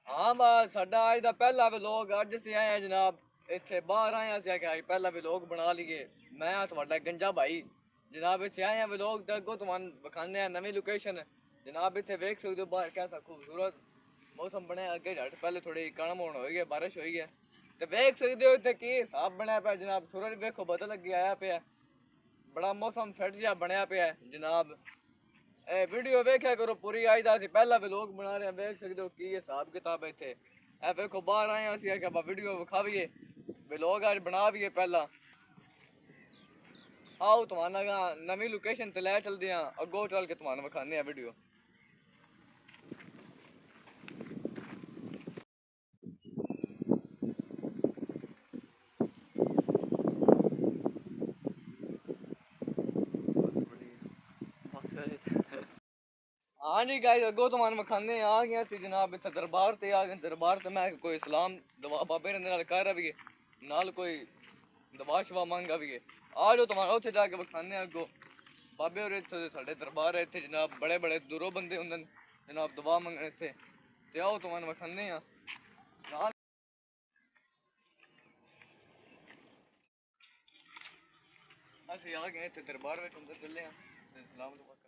हाँ बस साडा अज का पहला व्लॉग अज असीं आए हैं जनाब इत्थे बाहर आए असीं आखेआ पहला व्लॉग बना लीए। मैं थोड़ा गंजा भाई जनाब इत्थे आए हैं व्लॉग ते अग्गों तुहानू विखाने नवी लोकेशन। जनाब इत्थे वेख सकदे हो बाहर कैसा खूबसूरत मौसम बनया। अगे झट पहले थोड़ी कड़म होन होई है, बारिश होई है ते वेख सकदे हो इत्थे की हिसाब बनया पिया जनाब। सूरज वेखो बदल अगे आया पिया, बड़ा मौसम फिट जिहा बनया पिया जनाब। वीडियो वेख्या करो पूरी। अज का पहला व्लॉग बना रहे हैं, वेख सकते हो की हिसाब किताब है इत्थे। वेखो बाहर आए असीं आखेआ वीडियो विखावीए, व्लॉग अज बना भी पहला। आओ तुहानू नवी लोकेशन ते लै चलदे हैं, अगो चल के तुहानू विखाने हैं वीडियो। हाँ जी गाइस अगो तुहानू विखाने आ गए सी जनाब इत्थे दरबार ते आ गए। दरबार ते मैं कोई सलाम दुआ बाबे ने नाल कर भी नाल कोई दवा शवा मंगा भी आ जाओ तुहानू उत्थे जाके विखाने अगो। बाबे होर इत्थे साढ़े दरबार है इत्थे जनाब, बड़े बड़े दूरों बंदे होंदे जनाब दुआ मंगने इत्थे। ते आओ तुहानू विखाने आ। असीं आ गए इत्थे दरबार विच अंदर चले आ ते सलाम दुआ कर।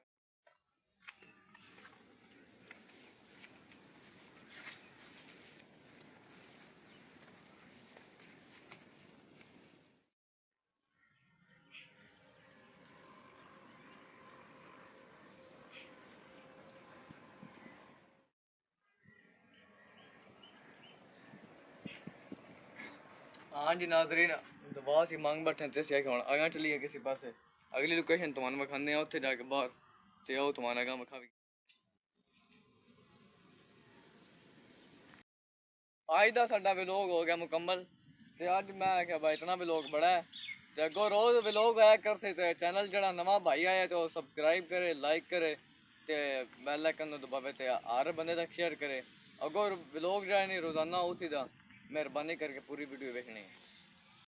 हाँ जी नाजरीन दुआ सी मांग बैठे ते असीं आखेआ हुण अगां चलिए किसी पासे। अगली लोकेशन तुहानू विखाने आ उत्थे जाके बाहर ते आओ तुहानू अगां विखावी। अज का साडा व्लॉग हो गया मुकम्मल ते अज मैं आखेआ भाई इतना व्लॉग बड़ा है ते अगो रोज व्लॉग आया करते ते चैनल जड़ा नवा भाई आया तो सब्सक्राइब करे, लाइक करे ते बेल आइकन दबावे ते हर बंदे तक शेयर करे। अगो व्लॉग जो है नहीं रोजाना उसी दा मेहरबानी करके पूरी वीडियो देखनी है।